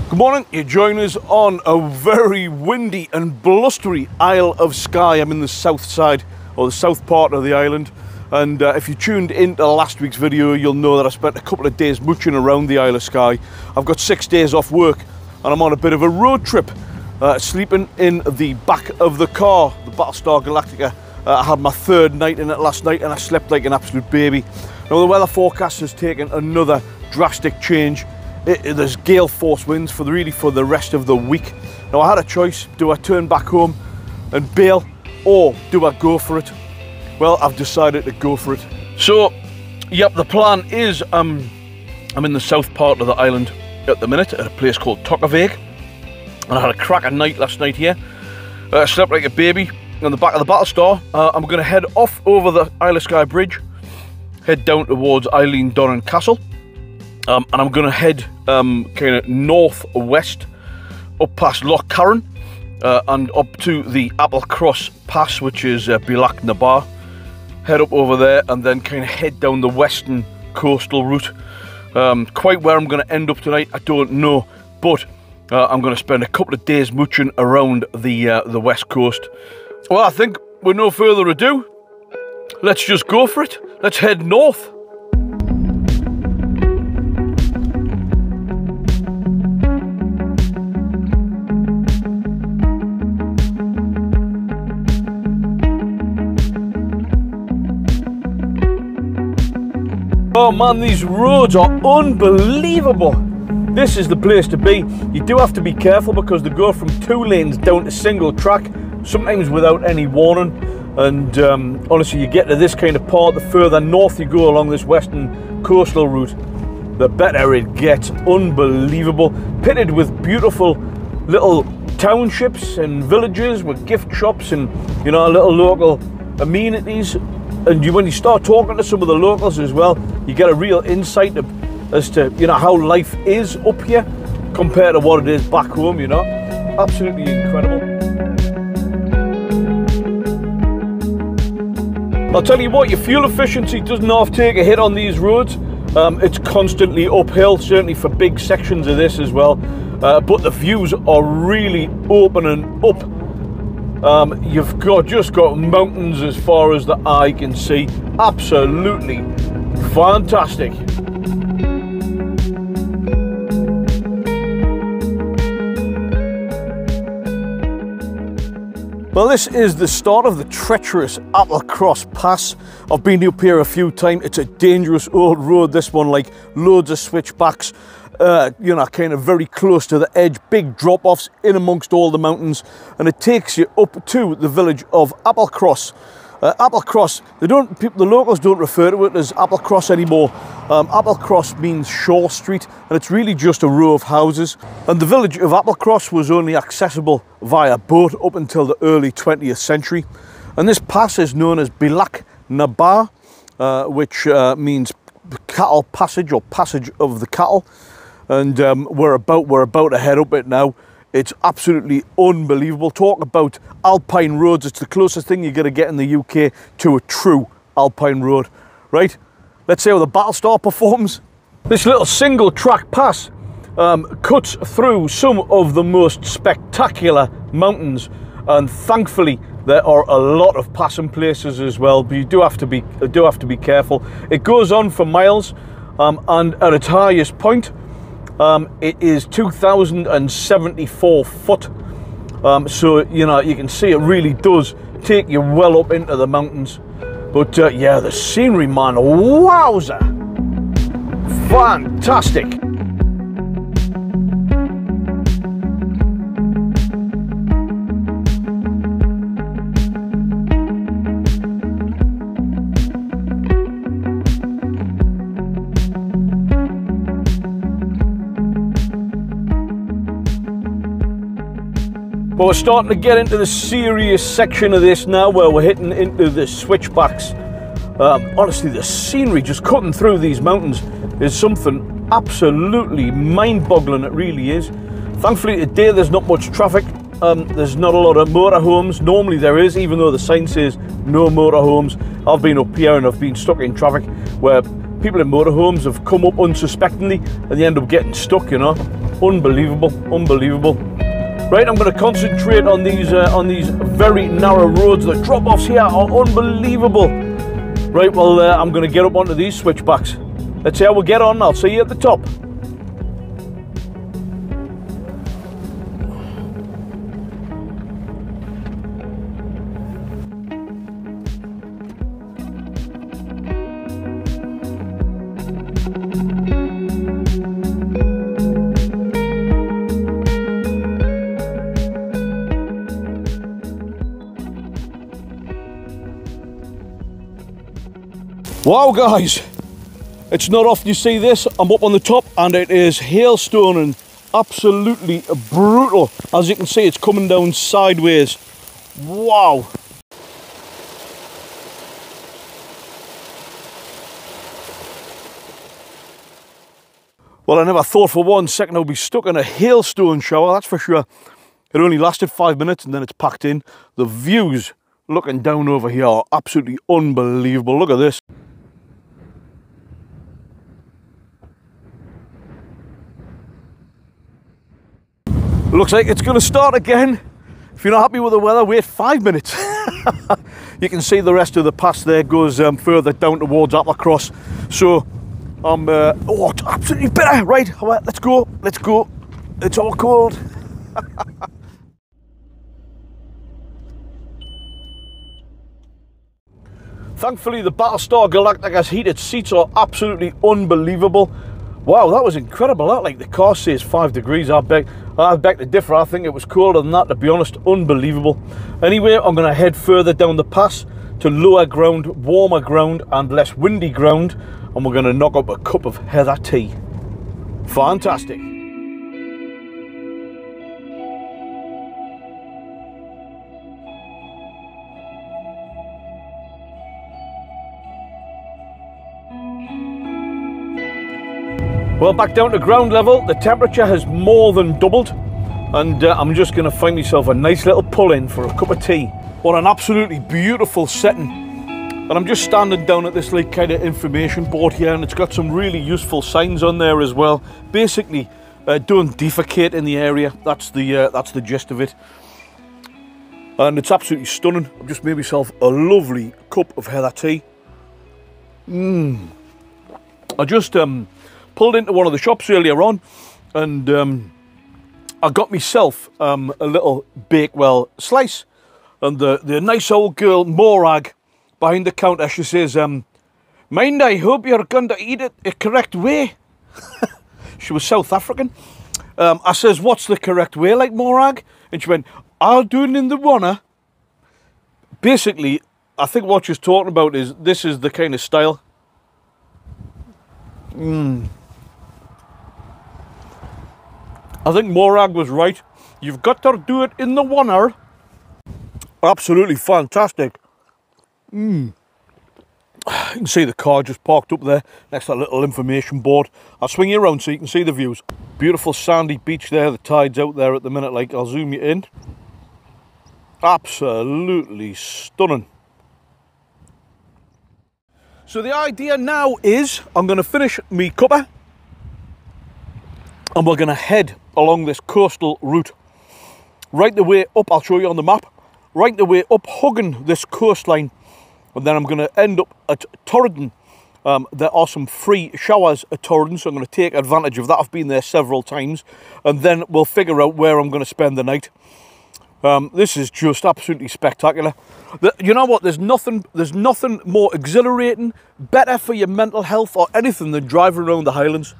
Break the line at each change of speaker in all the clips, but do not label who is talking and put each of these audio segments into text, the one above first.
Good morning, you join us on a very windy and blustery Isle of Skye. I'm in the south side, or the south part of the island, and if you tuned into last week's video, you'll know that I spent a couple of days mooching around the Isle of Skye. I've got 6 days off work, and I'm on a bit of a road trip, sleeping in the back of the car, the Battlestar Galactica. I had my 3rd night in it last night, and I slept like an absolute baby. Now, the weather forecast has taken another drastic change. There's gale force winds for the rest of the week. Now, I had a choice. Do I turn back home and bail, or do I go for it? Well, I've decided to go for it. So, yep, the plan is I'm in the south part of the island at the minute at a place called Torridon, and I had a cracking night last night here. I slept like a baby on the back of the Battlestar. I'm going to head off over the Isle of Skye Bridge, head down towards Eileen Doran Castle. And I'm going to head kind of northwest up past Loch Carron and up to the Applecross Pass, which is Bealach Na Ba. Head up over there and then kind of head down the western coastal route. Quite where I'm going to end up tonight, I don't know, but I'm going to spend a couple of days mooching around the west coast. Well, I think with no further ado, let's just go for it. Let's head north. Oh man, these roads are unbelievable. This is the place to be. You do have to be careful because they go from 2 lanes down to single track, sometimes without any warning. And honestly, you get to this kind of part, the further north you go along this western coastal route, the better it gets. Unbelievable. Pitted with beautiful little townships and villages with gift shops and, you know, little local amenities. And when you start talking to some of the locals as well, you get a real insight as to, you know, how life is up here compared to what it is back home, you know. Absolutely incredible. I'll tell you what, your fuel efficiency doesn't half take a hit on these roads. It's constantly uphill, certainly for big sections of this as well. But the views are really opening up. You've just got mountains as far as the eye can see. Absolutely fantastic. Well, this is the start of the treacherous Applecross Pass. I've been up here a few times. It's a dangerous old road, this one, like loads of switchbacks. You know, kind of very close to the edge, big drop-offs in amongst all the mountains, and it takes you up to the village of Applecross. Applecross, the locals don't refer to it as Applecross anymore. Applecross means Shore Street, and it's really just a row of houses. And the village of Applecross was only accessible via boat up until the early 20th century. And this pass is known as Bealach Na Ba, which means cattle passage, or passage of the cattle. And we're about to head up it now. It's absolutely unbelievable. Talk about alpine roads. It's the closest thing you're going to get in the UK to a true alpine road. Right? Let's see how the Battlestar performs. This little single track pass cuts through some of the most spectacular mountains, and thankfully there are a lot of passing places as well, but you do have to be careful. It goes on for miles, and at its highest point, it is 2,074 foot. So, you know, you can see it really does take you well up into the mountains. But yeah, the scenery, man, wowza! Fantastic! But we're starting to get into the serious section of this now, where we're hitting into the switchbacks. Honestly, the scenery just cutting through these mountains is something absolutely mind-boggling. It really is. Thankfully today there's not much traffic. There's not a lot of motorhomes. Normally there is, even though the sign says no motorhomes. I've been up here and I've been stuck in traffic where people in motorhomes have come up unsuspectingly and they end up getting stuck, you know. Unbelievable, unbelievable. Right, I'm going to concentrate on these very narrow roads. The drop-offs here are unbelievable. Right, well, I'm going to get up onto these switchbacks. Let's see how we get on. I'll see you at the top. Wow guys, it's not often you see this. I'm up on the top and it is hailstone and absolutely brutal. As you can see, it's coming down sideways. Wow. Well, I never thought for 1 second I'd be stuck in a hailstone shower, that's for sure. It only lasted 5 minutes and then it's packed in. The views looking down over here are absolutely unbelievable. Look at this. Looks like it's going to start again. If you're not happy with the weather, wait 5 minutes. You can see the rest of the pass there goes further down towards Applecross. So, oh, it's absolutely bitter. Right, let's go, let's go. It's all cold. Thankfully, the Battlestar Galactica's heated seats are absolutely unbelievable. Wow, that was incredible. That, like, the car says 5 degrees. I beg to differ. I think it was colder than that, to be honest. Unbelievable. Anyway, I'm going to head further down the pass to lower ground, warmer ground, and less windy ground, and we're going to knock up a cup of heather tea. Fantastic. Well, back down to ground level, the temperature has more than doubled, and I'm just going to find myself a nice little pull-in for a cup of tea. What an absolutely beautiful setting. And I'm just standing down at this like kind of information board here, and it's got some really useful signs on there as well. Basically, don't defecate in the area. That's the gist of it. And it's absolutely stunning. I've just made myself a lovely cup of heather tea. I just pulled into one of the shops earlier on, and I got myself a little Bakewell slice, and the nice old girl Morag behind the counter, she says, "Mind, I hope you're going to eat it the correct way." She was South African. I says, "What's the correct way, like, Morag?" And she went, "I'll do it in the wanna." Basically, I think what she's talking about is this is the kind of style. I think Morag was right. You've got to do it in the wanner. Absolutely fantastic. You can see the car just parked up there next to that little information board. I'll swing you around so you can see the views. Beautiful sandy beach there. The tide's out there at the minute. Like, I'll zoom you in. Absolutely stunning. So the idea now is I'm going to finish me cuppa, and we're going to head along this coastal route right the way up. I'll show you on the map. Right the way up, hugging this coastline, and then I'm going to end up at Torridon. There are some free showers at Torridon, so I'm going to take advantage of that. I've been there several times, and then we'll figure out where I'm going to spend the night. This is just absolutely spectacular. You know what? There's nothing more exhilarating, better for your mental health or anything than driving around the Highlands.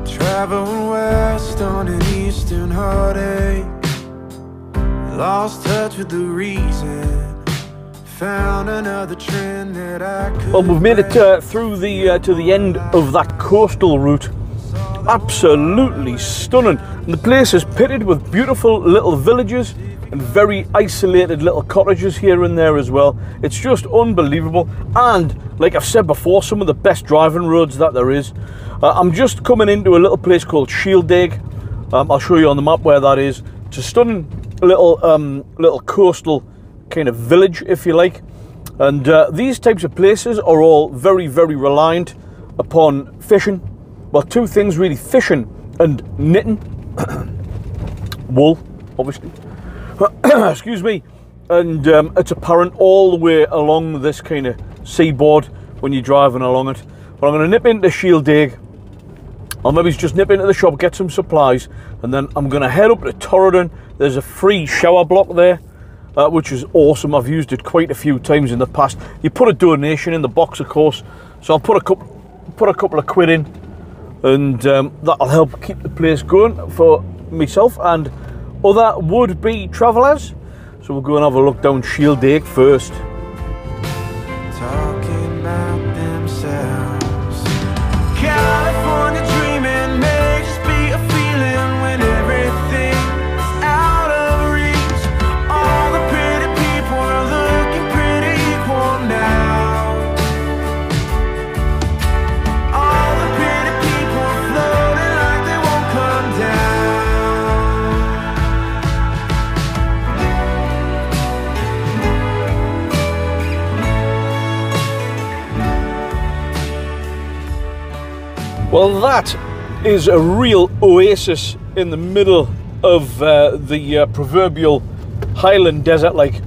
Traveling west on an eastern heartache, lost touch with the reason, found another trend that I could. Well,
we've made it through to the end of that coastal route. Absolutely stunning. And the place is pitted with beautiful little villages and very isolated little cottages here and there as well. It's just unbelievable, and like I've said before, some of the best driving roads that there is. I'm just coming into a little place called Shieldaig. I'll show you on the map where that is. It's a stunning little coastal kind of village, if you like. And these types of places are all very, very reliant upon fishing. Well, two things really, fishing and knitting. Wool, obviously. Excuse me. And it's apparent all the way along this kind of seaboard when you're driving along it. But I'm going to nip into Shieldaig. I'll maybe just nip into the shop, get some supplies, and then I'm going to head up to Torridon. There's a free shower block there, which is awesome. I've used it quite a few times in the past. You put a donation in the box, of course, so I'll put a couple of quid in, and that'll help keep the place going for myself and other would-be travellers. So we'll go and have a look down Shieldaig first.
Talking about themselves. California dreaming may just be a feeling when everything's out of reach. All the pretty people are looking pretty equal now. All the pretty people are floating like they won't come down.
Well, that is a real oasis in the middle of the proverbial Highland desert. Like,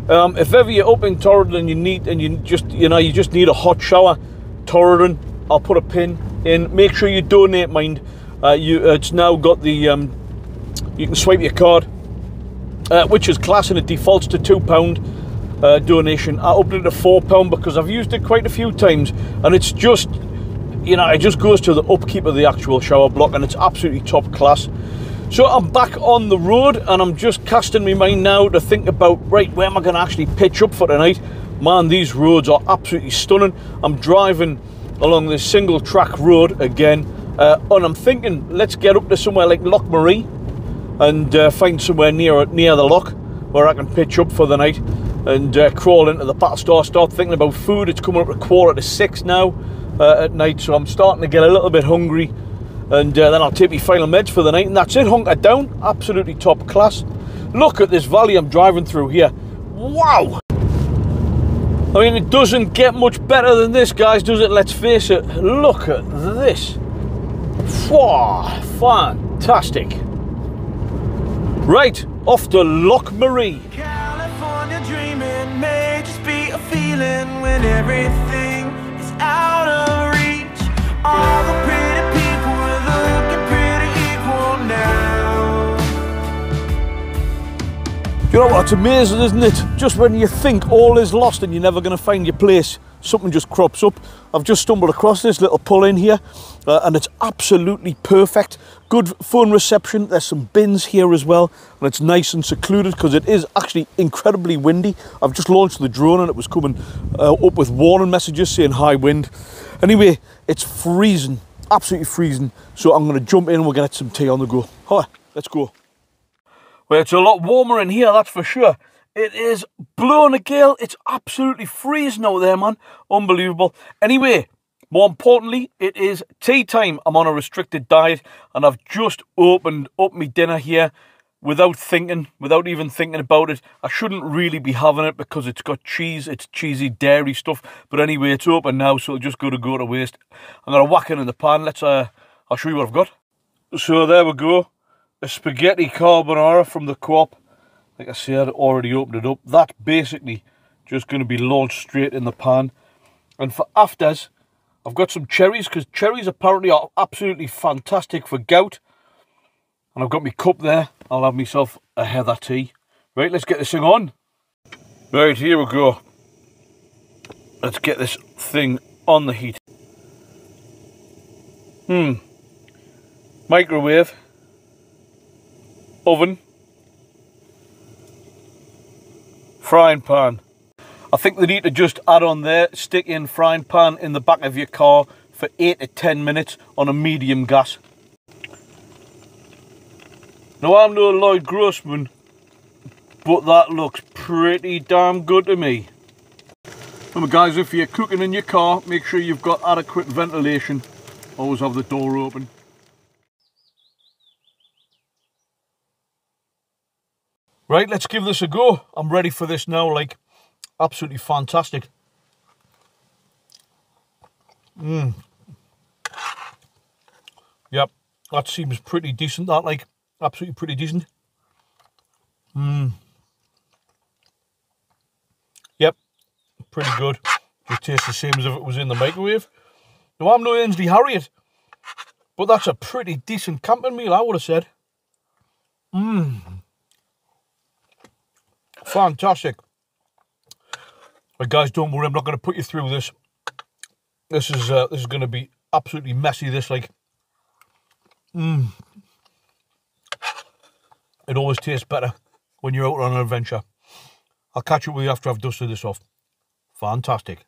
if ever you're up in Torridon and you just need a hot shower, Torridon, I'll put a pin in. Make sure you donate, mind. It's now got the you can swipe your card, which is class, and it defaults to £2 donation. I upped it to £4 because I've used it quite a few times, and it's just, you know, it just goes to the upkeep of the actual shower block, and it's absolutely top class. So I'm back on the road, and I'm just casting my mind now to think about, right, where am I going to actually pitch up for tonight? Man, these roads are absolutely stunning. I'm driving along this single track road again, and I'm thinking, let's get up to somewhere like Loch Marie and find somewhere near the loch where I can pitch up for the night and crawl into the battle store. Start thinking about food. It's coming up to 5:45 now at night, so I'm starting to get a little bit hungry, and then I'll take my final meds for the night, and that's it. Hunkered down, absolutely top class. Look at this valley I'm driving through here. Wow! I mean, it doesn't get much better than this, guys, does it? Let's face it. Look at this. Wow, fantastic. Right, off to Loch Marie.
California dreaming may just be a feeling when everything is out of reach. All the pretty people are looking pretty equal now.
You know what, it's amazing, isn't it? Just when you think all is lost and you're never going to find your place, something just crops up. I've just stumbled across this little pull in here, and it's absolutely perfect. Good phone reception. There's some bins here as well, and it's nice and secluded because it is actually incredibly windy. I've just launched the drone and it was coming up with warning messages saying high wind. Anyway, it's freezing, absolutely freezing. So I'm going to jump in and we're going to get some tea on the go. Alright, let's go. Well, it's a lot warmer in here, that's for sure. It is blowing a gale. It's absolutely freezing out there, man. Unbelievable. Anyway, more importantly, it is tea time. I'm on a restricted diet, and I've just opened up my dinner here without even thinking about it. I shouldn't really be having it because it's got cheese. It's cheesy dairy stuff. But anyway, it's open now, so it'll just go to waste. I'm going to whack it in the pan. I'll show you what I've got. So there we go. A spaghetti carbonara from the Co-op. Like I said, I already opened it up. That's basically just going to be launched straight in the pan. And for afters, I've got some cherries, because cherries apparently are absolutely fantastic for gout. And I've got my cup there. I'll have myself a heather tea. Right, let's get this thing on. Right, here we go. Let's get this thing on the heat. Microwave. Oven. Frying pan. I think they need to just add on there, stick in frying pan in the back of your car for 8 to 10 minutes on a medium gas. Now, I'm no Lloyd Grossman, but that looks pretty damn good to me. Remember, guys, if you're cooking in your car, make sure you've got adequate ventilation. Always have the door open. Right, let's give this a go. I'm ready for this now, like, absolutely fantastic. Yep, that seems pretty decent, that, like, absolutely pretty decent. Yep, pretty good. Just tastes the same as if it was in the microwave. Now, I'm no Ainsley Harriet, but that's a pretty decent camping meal, I would have said. Fantastic. But guys, don't worry, I'm not going to put you through this. This is going to be absolutely messy, this, like. It always tastes better when you're out on an adventure. I'll catch up with you after I've dusted this off. Fantastic.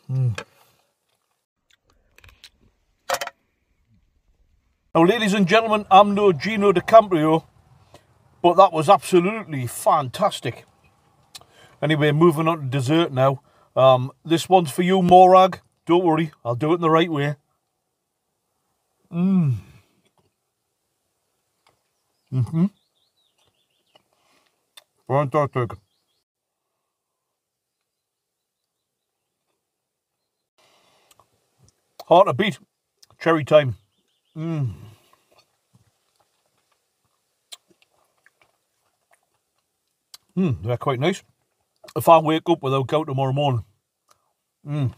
Now, ladies and gentlemen, I'm no Gino DiCaprio, but that was absolutely fantastic. Anyway, moving on to dessert now. This one's for you, Morag. Don't worry, I'll do it in the right way. Fantastic. Hard to beat. Cherry time. They're quite nice. If I wake up without gout tomorrow morning. I'm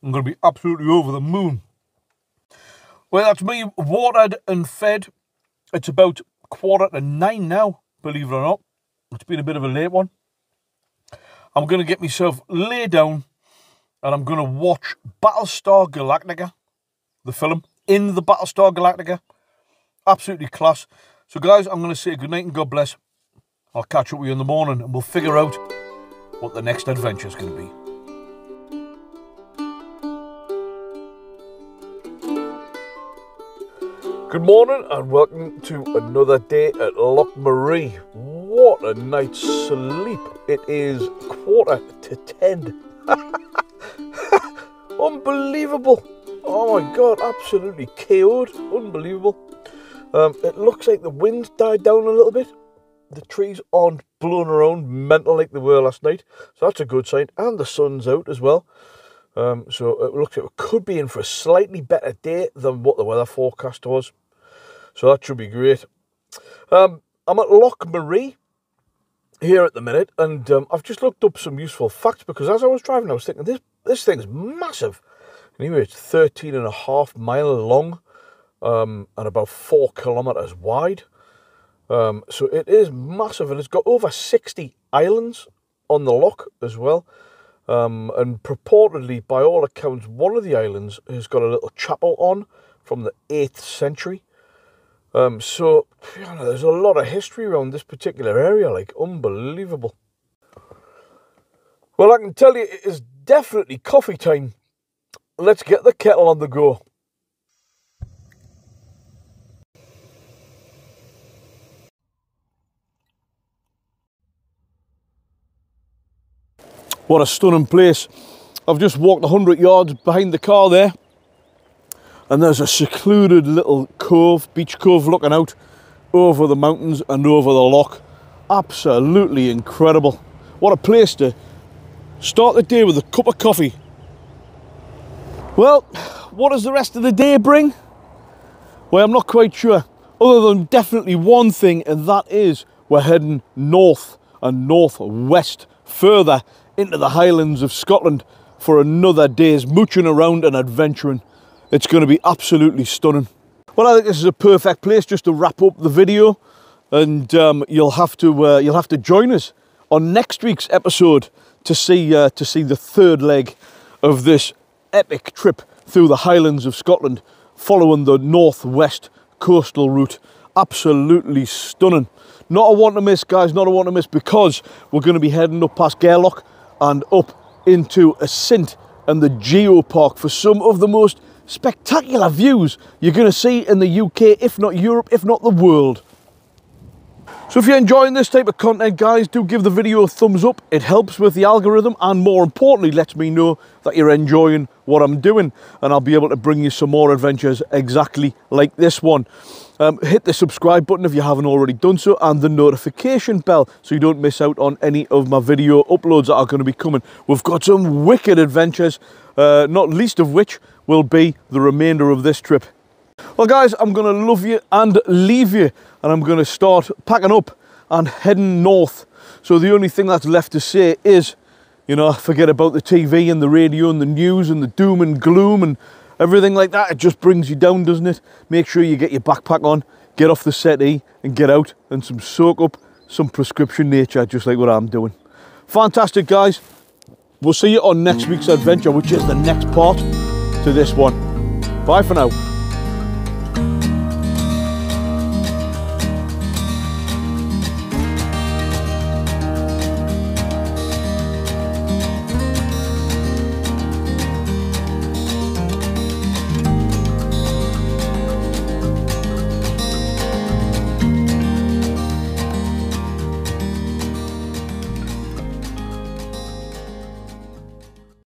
going to be absolutely over the moon. Well, that's me watered and fed. It's about 8:45 now, believe it or not. It's been a bit of a late one. I'm going to get myself laid down and I'm going to watch Battlestar Galactica, the film, in the Battlestar Galactica. Absolutely class. So guys, I'm going to say goodnight and God bless. I'll catch up with you in the morning and we'll figure out what the next adventure is going to be. Good morning and welcome to another day at Loch Marie. What a night's sleep. It is 9:45. Unbelievable. Oh my God, absolutely KO'd. Unbelievable. It looks like the wind's died down a little bit. The trees aren't blowing around mental like they were last night. So that's a good sign. And the sun's out as well. So it looks like it could be in for a slightly better day than what the weather forecast was. So that should be great. I'm at Loch Marie here at the minute, and I've just looked up some useful facts because as I was driving, I was thinking this thing's massive. Anyway, it's 13.5 miles long and about 4 kilometres wide. So it is massive, and it's got over 60 islands on the loch as well. And purportedly, by all accounts, one of the islands has got a little chapel on from the 8th century. So, you know, there's a lot of history around this particular area, like, unbelievable. Well, I can tell you, it is definitely coffee time. Let's get the kettle on the go. What a stunning place. I've just walked 100 yards behind the car there, and there's a secluded little cove, beach cove, looking out over the mountains and over the loch. Absolutely incredible. What a place to start the day with a cup of coffee. Well, what does the rest of the day bring? Well, I'm not quite sure, other than definitely one thing, and that is we're heading north and northwest, further into the Highlands of Scotland for another day's mooching around and adventuring. It's going to be absolutely stunning. Well, I think this is a perfect place just to wrap up the video, and you'll have to join us on next week's episode to see the third leg of this epic trip through the Highlands of Scotland, following the northwest coastal route. Absolutely stunning. Not a one to miss, guys, not a one to miss, because we're going to be heading up past Bealach and up into a Sint and the Geopark for some of the most spectacular views you're going to see in the UK, if not Europe, if not the world. So if you're enjoying this type of content, guys, do give the video a thumbs up. It helps with the algorithm and more importantly lets me know that you're enjoying what I'm doing, and I'll be able to bring you some more adventures exactly like this one. Hit the subscribe button if you haven't already done so, and the notification bell so you don't miss out on any of my video uploads that are going to be coming. We've got some wicked adventures, not least of which will be the remainder of this trip. Well guys, I'm going to love you and leave you, and I'm going to start packing up and heading north. So the only thing that's left to say is, you know, forget about the TV and the radio and the news and the doom and gloom and everything like that. It just brings you down, doesn't it? Make sure you get your backpack on, get off the settee and get out and soak up some prescription nature, just like what I'm doing. Fantastic guys. We'll see you on next week's adventure, which is the next part to this one. Bye for now.